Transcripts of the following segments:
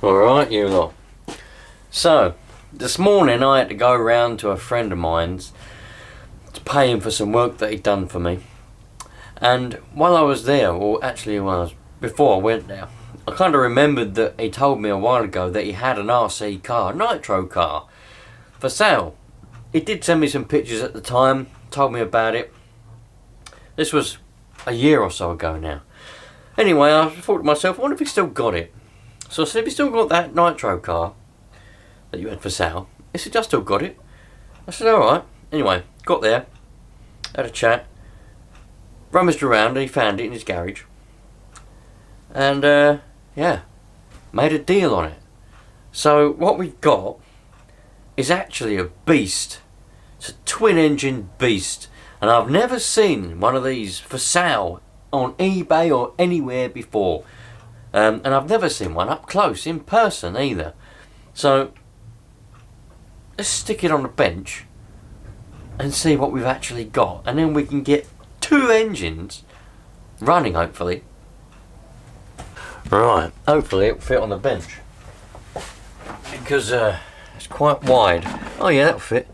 Alright, you lot. So, this morning I had to go round to a friend of mine's to pay him for some work that he'd done for me. And while I was there, or actually before I went there, I kind of remembered that he told me a while ago that he had an RC car, a Nitro car, for sale. He did send me some pictures at the time, told me about it. This was a year or so ago now. Anyway, I thought to myself, I wonder if he's still got it. So I said, have you still got that Nitro car that you had for sale? He said, I still got it. I said, alright. Anyway, got there, had a chat, rummaged around, and he found it in his garage. And, yeah, made a deal on it. So what we've got is actually a beast. It's a twin-engine beast. And I've never seen one of these for sale on eBay or anywhere before. And I've never seen one up close, in person either. So, let's stick it on the bench and see what we've actually got. And then we can get 2 engines running, hopefully. Right, hopefully it'll fit on the bench. Because it's quite wide. Oh yeah, that'll fit.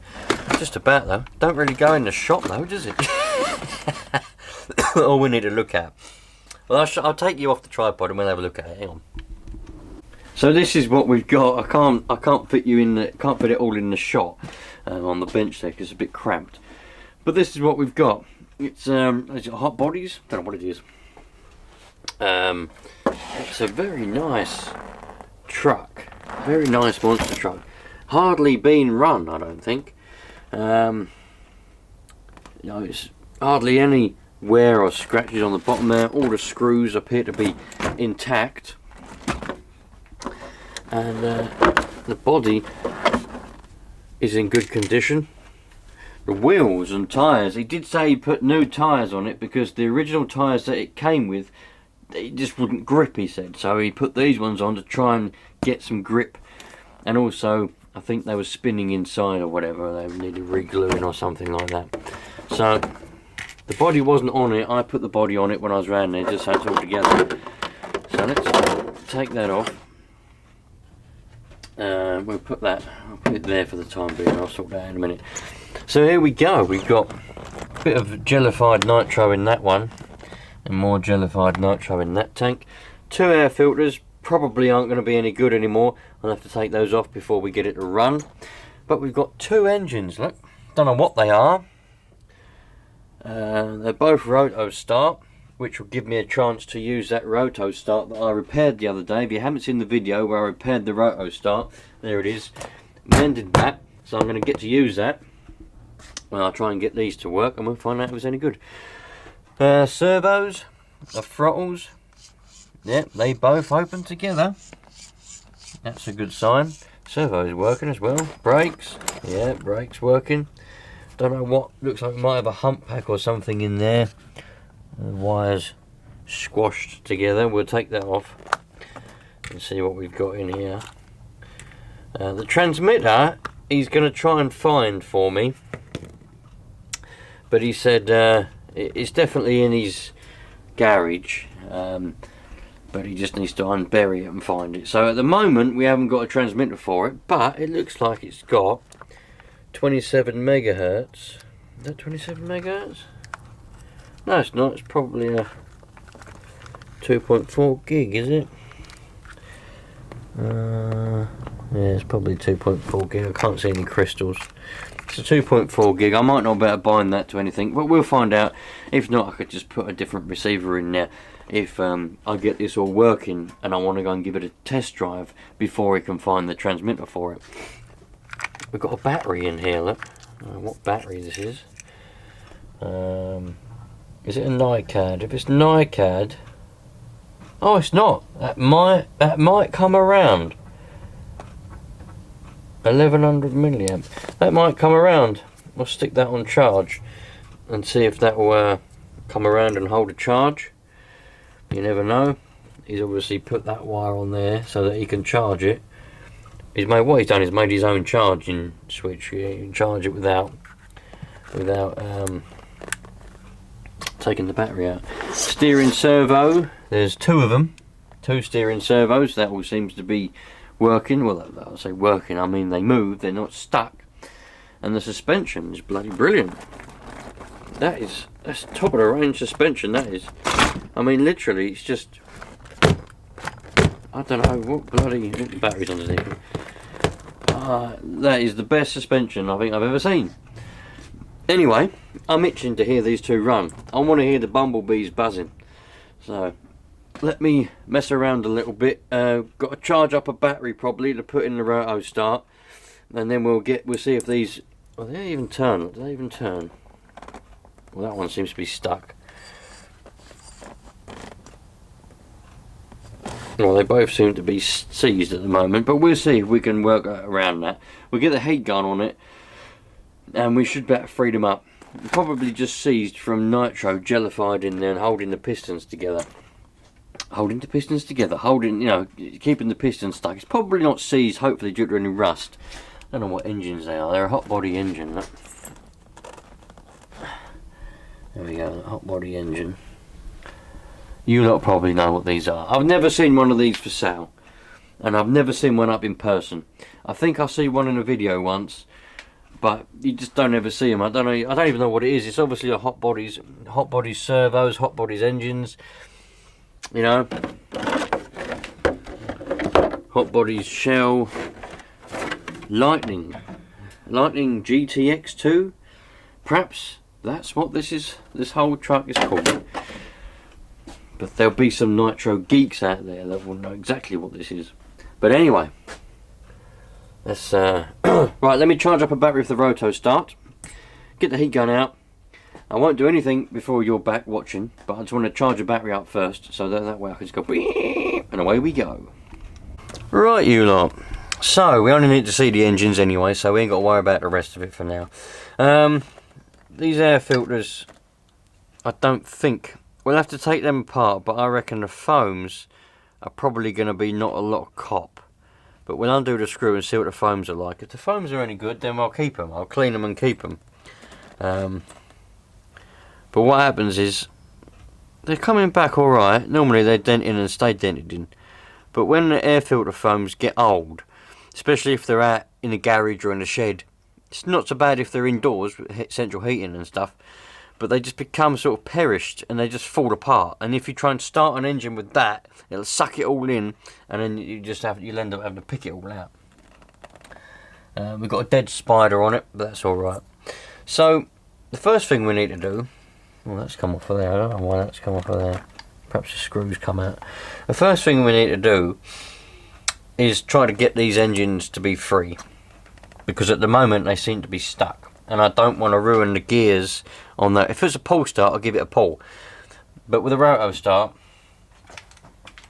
Just about though. Don't really go in the shop though, does it? All we need to look at. Well, I'll take you off the tripod and we'll have a look at it. Hang on. So this is what we've got. I can't fit you in. Can't fit it all in the shot on the bench there because it's a bit cramped. But this is what we've got. It's is it hot bodies? Don't know what it is. It's a very nice truck. Very nice monster truck. Hardly been run, I don't think. You know, it's hardly any wear or scratches on the bottom there. All the screws appear to be intact, and the body is in good condition. The wheels and tyres, he did say he put new tyres on it because the original tyres that it came with, it just wouldn't grip, he said, so he put these ones on to try and get some grip. And also I think they were spinning inside or whatever, they needed re-gluing or something like that. So the body wasn't on it. I put the body on it when I was around there, just so it's all together. So let's take that off. We'll put that, I'll put it there for the time being. I'll sort that out in a minute. So here we go. We've got a bit of jellified nitro in that one, and more jellified nitro in that tank. 2 air filters probably aren't going to be any good anymore. I'll have to take those off before we get it to run. But we've got 2 engines. Look, don't know what they are. They're both roto start, which will give me a chance to use that roto start that I repaired the other day. If you haven't seen the video where I repaired the roto start, there it is, mended that, so I'm going to get to use that. Well, I'll try and get these to work and we'll find out if it's any good. Servos, the throttles, yep, they both open together. That's a good sign. Servo's working as well. Brakes, yeah, brakes working. Don't know what, looks like it might have a hump pack or something in there. The wires squashed together. We'll take that off and see what we've got in here. The transmitter he's going to try and find for me, but he said it's definitely in his garage, but he just needs to unbury it and find it. So at the moment we haven't got a transmitter for it, but it looks like it's got 27 megahertz. Is that 27 megahertz? No, it's not. It's probably a 2.4 gig, is it? Yeah, it's probably 2.4 gig. I can't see any crystals. It's a 2.4 gig. I might not be able to bind that to anything, but we'll find out. If not, I could just put a different receiver in there. If I get this all working and I want to go and give it a test drive before he can find the transmitter for it. We've got a battery in here, look. I don't know what battery this is. Is it a NiCad? If it's NiCad... Oh, it's not. That might come around. 1100 milliamp. That might come around. We'll stick that on charge and see if that will come around and hold a charge. You never know. He's obviously put that wire on there so that he can charge it. What he's done is made his own charging switch. You can charge it without taking the battery out. Steering servo, there's 2 of them. 2 steering servos, that all seems to be working. Well, I say working, I mean they move, they're not stuck. And the suspension is bloody brilliant. That's top of the range suspension, that is. I mean, literally, it's just, I don't know what bloody batteries underneath it. That is the best suspension I think I've ever seen. Anyway, I'm itching to hear these two run. I want to hear the bumblebees buzzing. So let me mess around a little bit. Got to charge up a battery probably to put in the roto start, and then we'll see if these. Oh, they even turn. Do they even turn? Well, that one seems to be stuck. Well, they both seem to be seized at the moment, but we'll see if we can work around that. We'll get the heat gun on it, and we should better free them up. Probably just seized from nitro jellified in there and holding the pistons together. Holding the pistons together, you know, keeping the pistons stuck. It's probably not seized, hopefully, due to any rust. I don't know what engines they are. They're a hot body engine. Look. There we go, the hot body engine. You lot probably know what these are. I've never seen one of these for sale, and I've never seen one up in person. I think I see one in a video once, but you just don't ever see them. I don't know. I don't even know what it is. It's obviously a hot bodies servos, hot bodies engines. You know, hot bodies shell. Lightning GTX2. Perhaps that's what this is. This whole truck is called. But there'll be some nitro geeks out there that will know exactly what this is. But anyway, let's right. Let me charge up a battery for the roto start. Get the heat gun out. I won't do anything before you're back watching, but I just want to charge a battery up first, so that way I can just go and away we go. Right, you lot. So we only need to see the engines anyway, so we ain't got to worry about the rest of it for now. These air filters, I don't think we'll have to take them apart, but I reckon the foams are probably going to be not a lot of cop. But we'll undo the screw and see what the foams are like. If the foams are any good, then I'll keep them. I'll clean them and keep them. But what happens is they're coming back all right. Normally they dent in and stay dented in. But when the air filter foams get old, especially if they're out in a garage or in a shed, it's not so bad if they're indoors with central heating and stuff, but they just become sort of perished and they just fall apart. And if you try and start an engine with that, it'll suck it all in, and then you'll end up having to pick it all out. We've got a dead spider on it, but that's all right. So the first thing we need to do, well, that's come off of there. I don't know why that's come off of there. Perhaps the screws come out. The first thing we need to do is try to get these engines to be free, because at the moment they seem to be stuck, and I don't want to ruin the gears on that. If it's a pull start, I'll give it a pull, but with a roto start,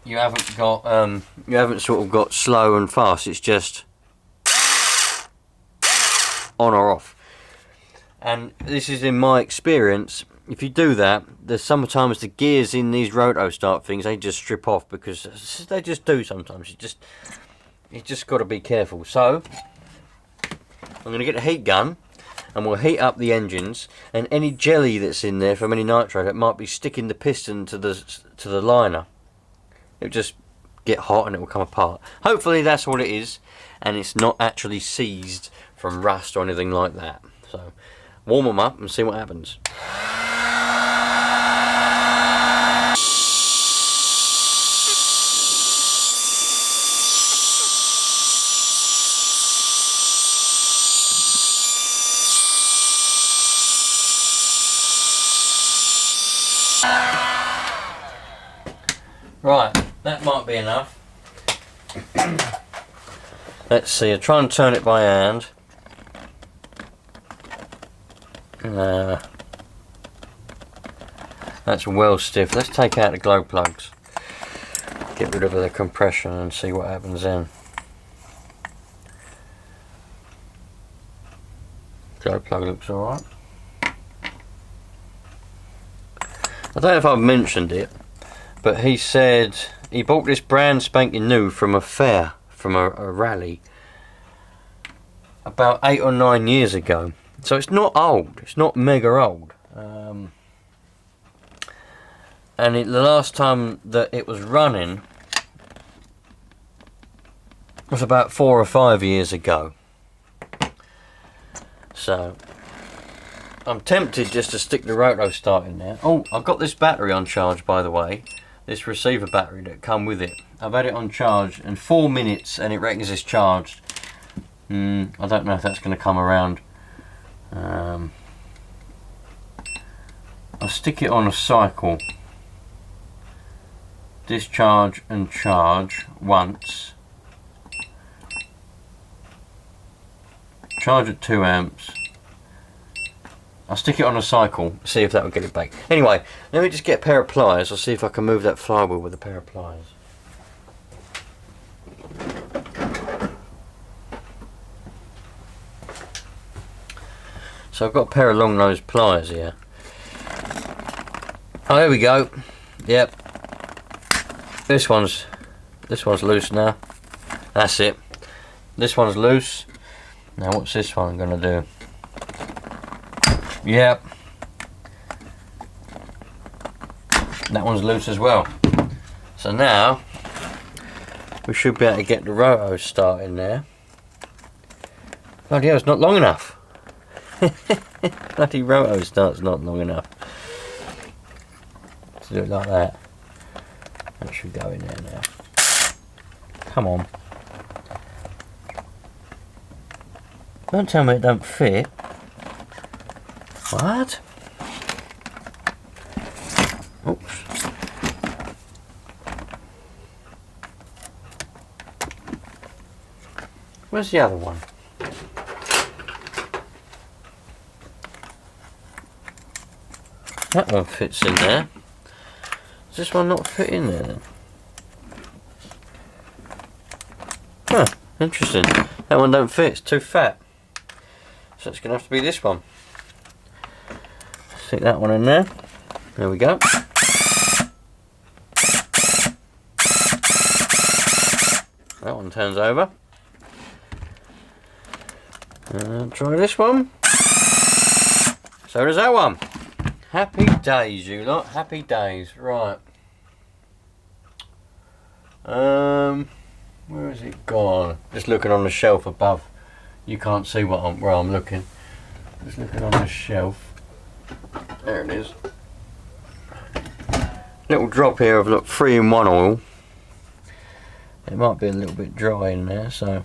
you haven't sort of got slow and fast. It's just on or off. And this is in my experience. If you do that, there's sometimes the gears in these roto start things, they just strip off, because they just do sometimes. You just got to be careful. So I'm going to get the heat gun and we'll heat up the engines, and any jelly that's in there from any nitro that might be sticking the piston to the liner, it'll just get hot and it will come apart. Hopefully that's what it is, and it's not actually seized from rust or anything like that. So warm them up and see what happens. Right, that might be enough. Let's see, I'll try and turn it by hand. That's well stiff. Let's take out the glow plugs. Get rid of the compression and see what happens then. Glow plug looks alright. I don't know if I've mentioned it, but he said he bought this brand spanking new from a fair, from a rally, about 8 or 9 years ago. So it's not old, it's not mega old. And the last time that it was running, was about 4 or 5 years ago. So I'm tempted just to stick the roto start in there. Oh, I've got this battery on charge, by the way. This receiver battery that come with it. I've had it on charge in 4 minutes and it reckons it's charged. I don't know if that's going to come around. I'll stick it on a cycle. Discharge and charge once. Charge at 2 amps. I'll stick it on a cycle, see if that will get it back. Anyway, let me just get a pair of pliers. I'll see if I can move that flywheel with a pair of pliers. So I've got a pair of long nose pliers here. Oh, there we go. Yep. This one's loose now. That's it. This one's loose. Now what's this one gonna do? Yep. That one's loose as well. So now we should be able to get the roto start in there. Bloody hell, it's not long enough. Bloody roto start's not long enough. Let's do it like that. That should go in there now. Come on. Don't tell me it don't fit. What? Oops. Where's the other one? That one fits in there. Does this one not fit in there then? Huh, interesting. That one don't fit, it's too fat. So it's going to have to be this one. Stick that one in there. There we go. That one turns over. Try this one. So does that one. Happy days, you lot. Happy days. Right. Where has it gone? Just looking on the shelf above. You can't see where I'm looking. Just looking on the shelf. There it is. Little drop here of 3-in-1 oil. It might be a little bit dry in there, so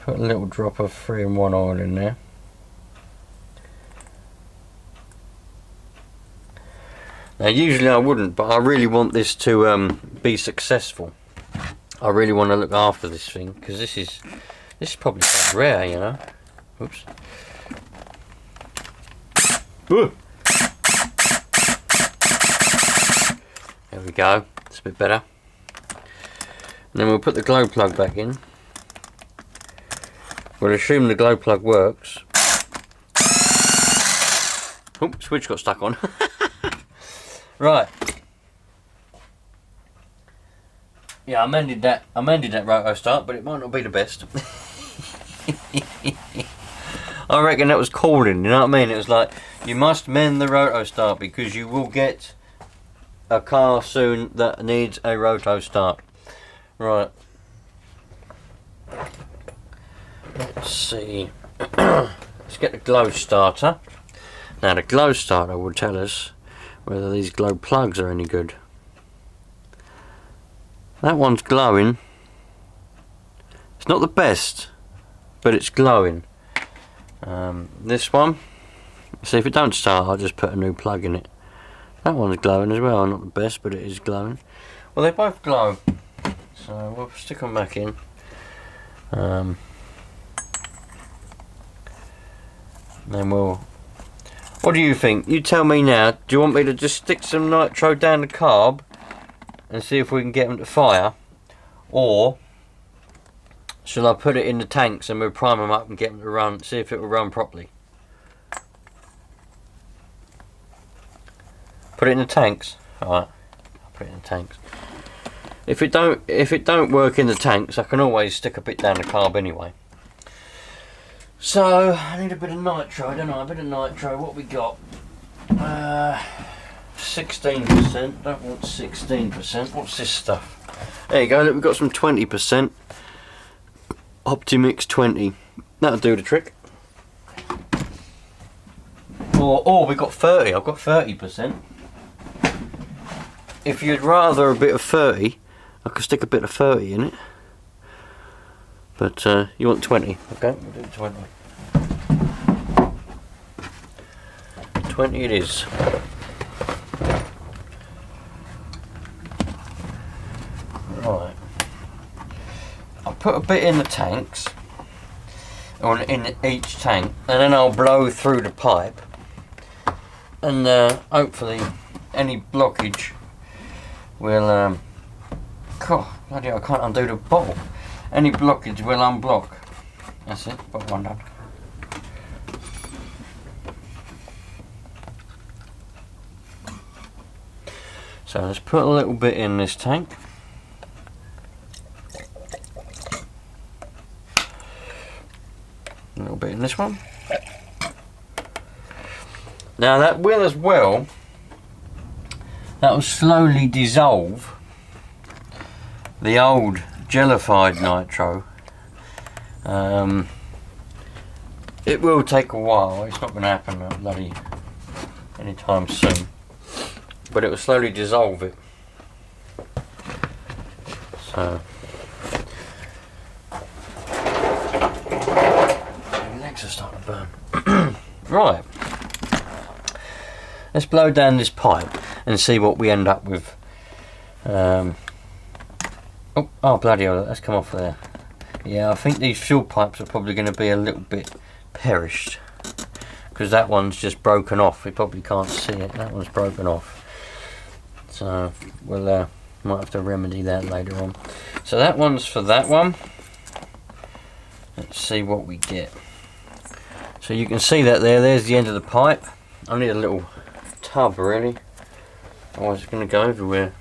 put a little drop of 3-in-1 oil in there. Now usually I wouldn't, but I really want this to be successful. I really want to look after this thing, because this is probably quite rare, you know. Oops. Ooh. There we go. It's a bit better. And then we'll put the glow plug back in. We'll assume the glow plug works. Oh, switch got stuck on. Right. Yeah, I amended that roto start, but it might not be the best. I reckon that was calling, you know what I mean? It was like, you must mend the roto start because you will get a car soon that needs a roto start. Right. Let's see. Let's get the glow starter. Now the glow starter will tell us whether these glow plugs are any good. That one's glowing. It's not the best, but it's glowing. This one, see if it don't start, I'll just put a new plug in it. That one's glowing as well, not the best, but it is glowing. Well, they both glow, so we'll stick them back in. Then we'll... What do you think? You tell me now. Do you want me to just stick some nitro down the carb and see if we can get them to fire, or shall I put it in the tanks and we'll prime them up and get them to run, see if it will run properly? Put it in the tanks. Alright, I'll put it in the tanks. If it don't work in the tanks, I can always stick a bit down the carb anyway. So I need a bit of nitro, don't I? A bit of nitro. What we got? 16%. Don't want 16%. What's this stuff? There you go. Look, we've got some 20%. Optimix 20. That'll do the trick. Or we got 30. I've got 30%. If you'd rather a bit of 30, I could stick a bit of 30 in it. But you want 20, okay? We'll do 20. 20 it is. Right. I'll put a bit in the tanks, or in each tank, and then I'll blow through the pipe, and hopefully any blockage will God, bloody hell, I can't undo the bottle. Any blockage will unblock. That's it, got one done. So let's put a little bit in this tank. A little bit in this one. Now that will as well, that will slowly dissolve the old jellified nitro. It will take a while, it's not going to happen bloody anytime soon, but it will slowly dissolve it. So my legs are starting to burn. Right, let's blow down this pipe and see what we end up with. Oh bloody hell, that's come off there. Yeah, I think these fuel pipes are probably going to be a little bit perished, because that one's just broken off. We probably can't see it, that one's broken off. So we'll might have to remedy that later on. So that one's for that one. Let's see what we get. So you can see that there's the end of the pipe. I need a little tub really, otherwise it's going to go everywhere.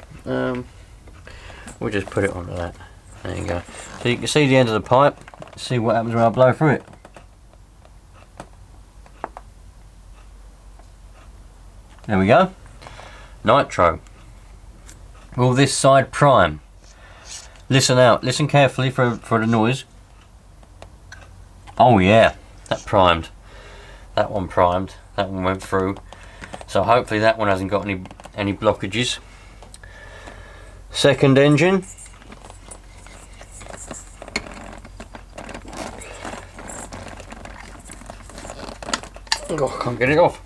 We'll just put it onto that. There you go. So you can see the end of the pipe. See what happens when I blow through it. There we go. Nitro. Will this side prime? Listen out. Listen carefully for the noise. Oh yeah, that primed. That one primed. That one went through. So hopefully that one hasn't got any blockages. Second engine. Oh, I can't get it off.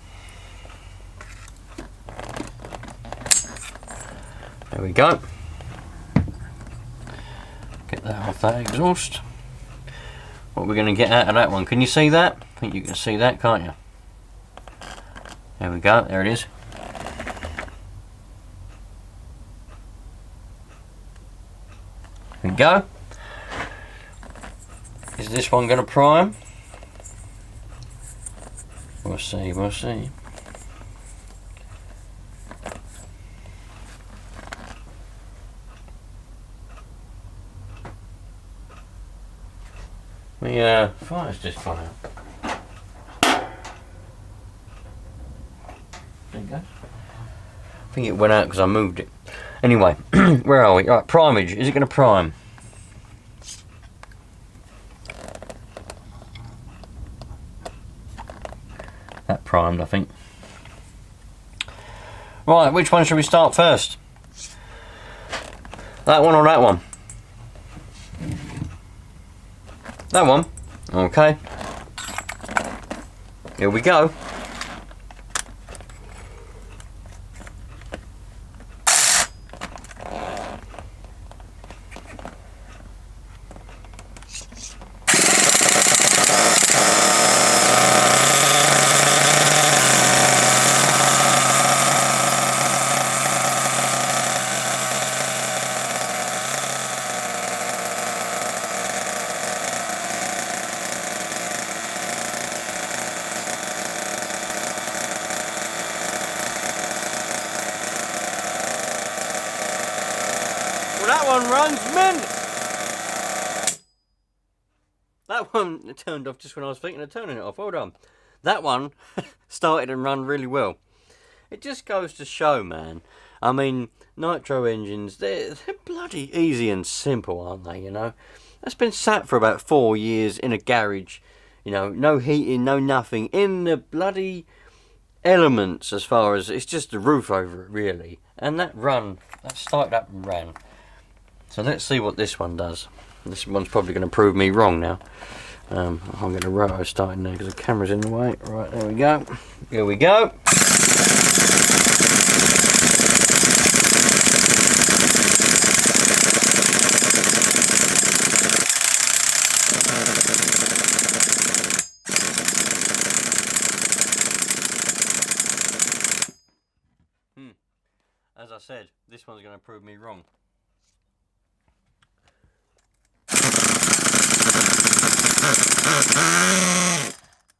There we go. Get that off that exhaust. What we're going to get out of that one. Can you see that? I think you can see that, can't you? There we go. There it is. There we go. Is this one going to prime? We'll see, we'll see. The fire's just gone out. There you go. I think it went out because I moved it. Anyway, where are we? Right, primage. Is it going to prime? That primed, I think. Right, which one should we start first? That one or that one? That one. Okay. Here we go. That one runs mint. That one turned off just when I was thinking of turning it off. Hold on. That one started and run really well. It just goes to show, man. I mean, nitro engines, they're bloody easy and simple, aren't they, you know? That's been sat for about 4 years in a garage. You know, no heating, no nothing. In the bloody elements as far as... It's just the roof over it, really. And that started up and ran. So let's see what this one does. This one's probably going to prove me wrong now. I'm going to roto starting there because the camera's in the way. Right, there we go. Here we go. As I said, this one's going to prove me wrong.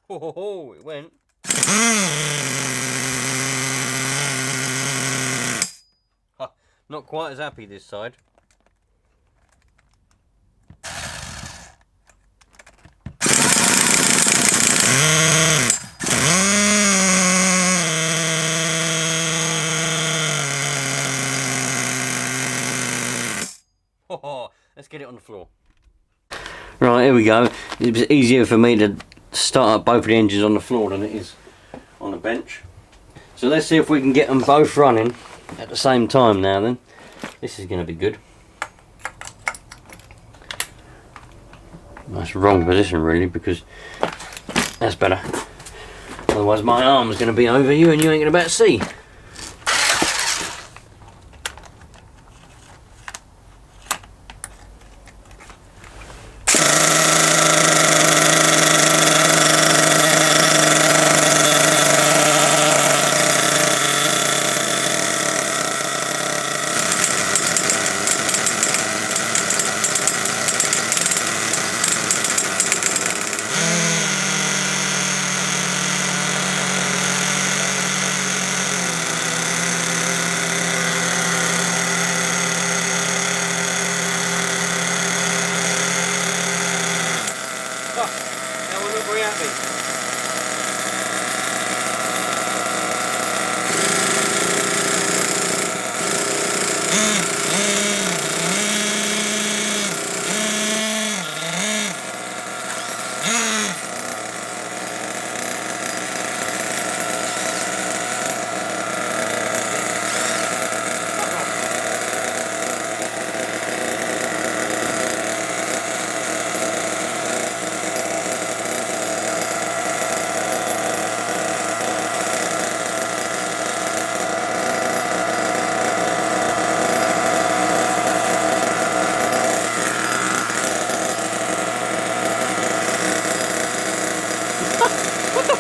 Oh, it went. Not quite as happy this side. Let's get it on the floor. Right, here we go. It was easier for me to start up both of the engines on the floor than it is on the bench. So let's see if we can get them both running at the same time now then. This is going to be good. That's the wrong position really, because that's better. Otherwise my arm's going to be over you and you ain't going to be able to see.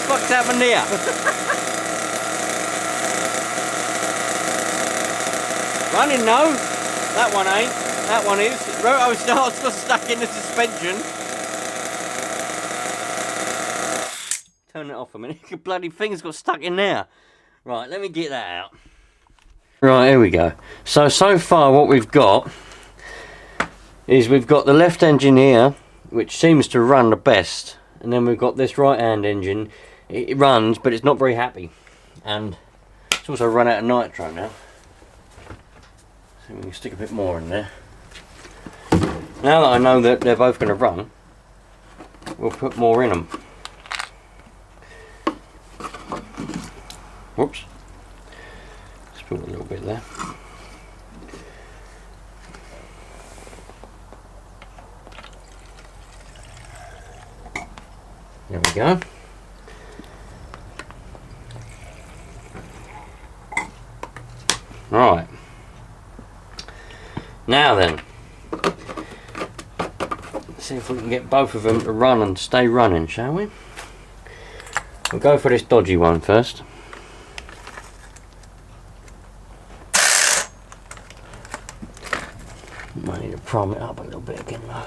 What's happened here? Running no, that one ain't. That one is. Roto starts got stuck in the suspension. Turn it off a minute. The bloody thing's got stuck in there. Right, let me get that out. Right, here we go. So far what we've got is we've got the left engine here, which seems to run the best. And then we've got this right hand engine. It runs, but it's not very happy. And it's also run out of nitro now. So we can stick a bit more in there. Now that I know that they're both going to run, we'll put more in them. Whoops. Let's put a little bit there. There we go. Right. Now then, let's see if we can get both of them to run and stay running, shall we? We'll go for this dodgy one first. Might need to prime it up a little bit again though.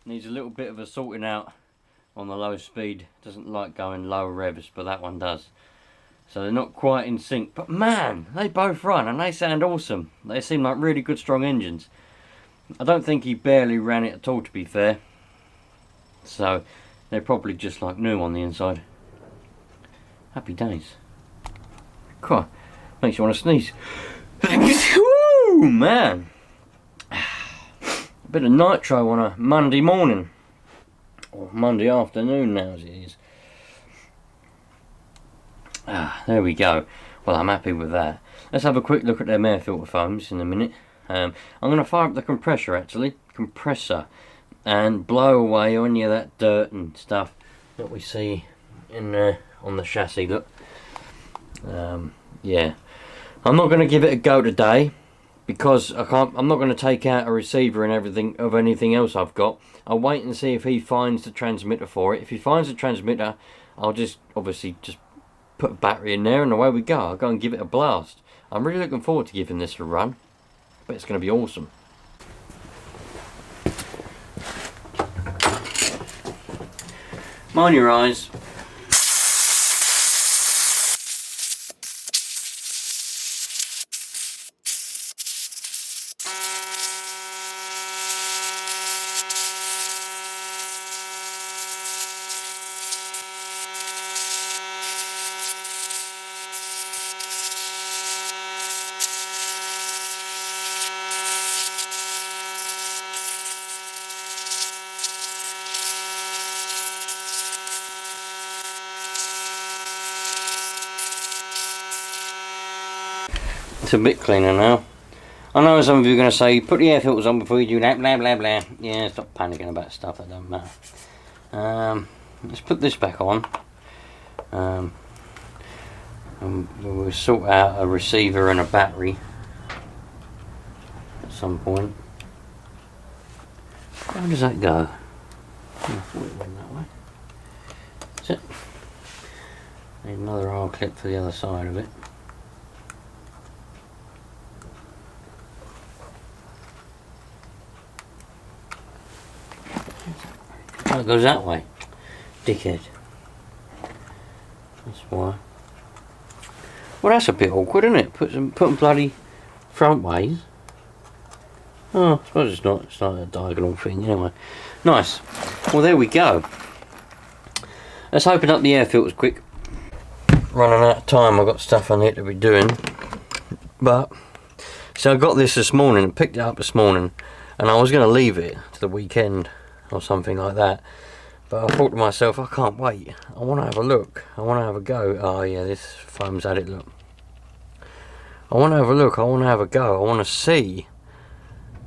Needs a little bit of a sorting out on the low speed. Doesn't like going low revs, but that one does. So they're not quite in sync. But man, they both run and they sound awesome. They seem like really good, strong engines. I don't think he barely ran it at all, to be fair. So they're probably just like new on the inside. Happy days. God, makes you want to sneeze. Woo, man. A bit of nitro on a Monday morning. Or Monday afternoon now as it is. There we go. Well, I'm happy with that. Let's have a quick look at them air filter foams in a minute. I'm going to fire up the compressor and blow away any of that dirt and stuff that we see in on the chassis. Look, yeah, I'm not going to give it a go today because I'm not going to take out a receiver and everything of anything else I've got. I'll wait and see if he finds the transmitter for it. If he finds the transmitter, I'll just obviously just put a battery in there and away we go. I'll go and give it a blast. I'm really looking forward to giving this a run. But it's going to be awesome. Mind your eyes. It's a bit cleaner now. I know some of you are going to say, put the air filters on before you do that, blah blah blah. Yeah, stop panicking about stuff that don't matter. Let's put this back on. And we'll sort out a receiver and a battery at some point. How does that go? I thought it went that way. That's it. Need another R clip for the other side of it. Oh, it goes that way. Dickhead. That's why. Well, that's a bit awkward, isn't it? Put them bloody front ways. Oh, I suppose it's not. It's not a diagonal thing anyway. Nice. Well, there we go. Let's open up the air filters quick. Running out of time. I've got stuff I need to be doing. But so I got this morning. Picked it up this morning, and I was going to leave it to the weekend or something like that. But I thought to myself, I can't wait. I want to have a look. I want to have a go. Oh yeah, this foam's at it. Look. I want to have a look. I want to have a go. I want to see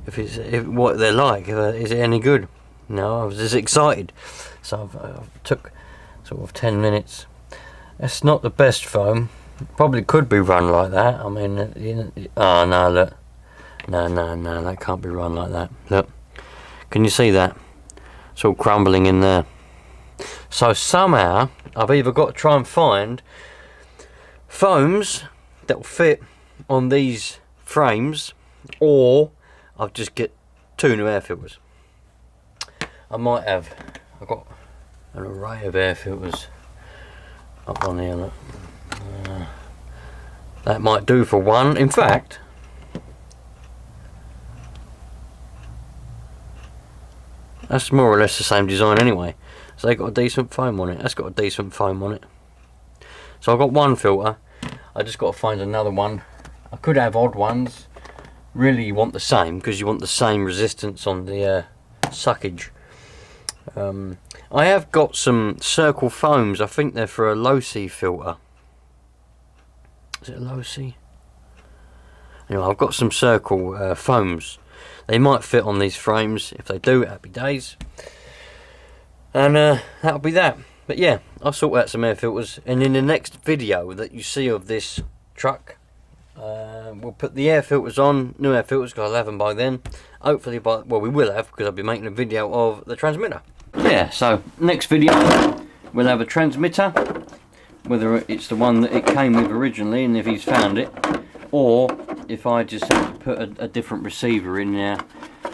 if what they're like. Is it any good? No, I was just excited. So I took sort of 10 minutes. It's not the best foam. It probably could be run like that. I mean, oh no, look. No, that can't be run like that. Look. Can you see that? It's all crumbling in there. So somehow I've either got to try and find foams that will fit on these frames, or I'll just get 2 new air filters. I've got an array of air filters up on here. Look. That might do for one. In fact, that's more or less the same design anyway. So they've got a decent foam on it. That's got a decent foam on it. So I've got one filter. I just got to find another one. I could have odd ones. Really you want the same, because you want the same resistance on the suckage. I have got some circle foams. I think they're for a low C filter. Is it a low C? Anyway, I've got some circle foams. They might fit on these frames. If they do, happy days. And that'll be that. But yeah, I'll sort out some air filters. And in the next video that you see of this truck, we'll put the air filters on, new air filters, because I'll have them by then. Hopefully we will have, because I'll be making a video of the transmitter. Yeah, so next video we'll have a transmitter, whether it's the one that it came with originally and if he's found it, or if I just have to put a different receiver in there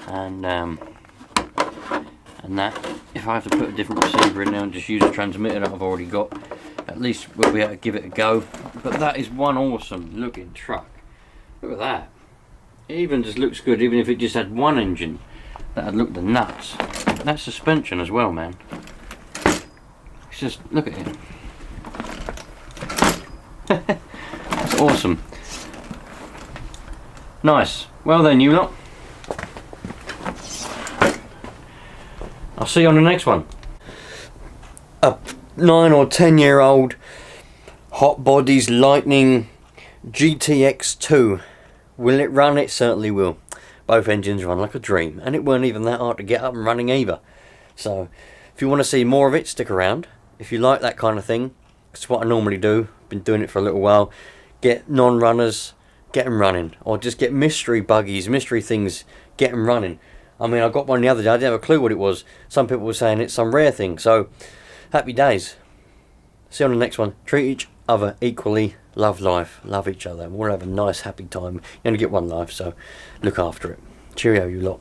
and and that. If I have to put a different receiver in there and just use a transmitter that I've already got, at least we'll be able to give it a go. But that is one awesome looking truck. Look at that. It even just looks good, even if it just had one engine. That'd look the nuts. That suspension as well, man. It's just, look at it. That's awesome. Nice. Well then, you lot. I'll see you on the next one. A 9 or 10 year old Hot Bodies Lightning GTX2. Will it run? It certainly will. Both engines run like a dream, and it weren't even that hard to get up and running either. So if you want to see more of it, stick around. If you like that kind of thing, it's what I normally do. Been doing it for a little while. Get non-runners, get them running, or just get mystery buggies, mystery things, get them running. I mean, I got one the other day, I didn't have a clue what it was. Some people were saying it's some rare thing, so happy days. See you on the next one. Treat each other equally, love life, love each other, and we'll have a nice happy time. You only get one life, so look after it. Cheerio, you lot.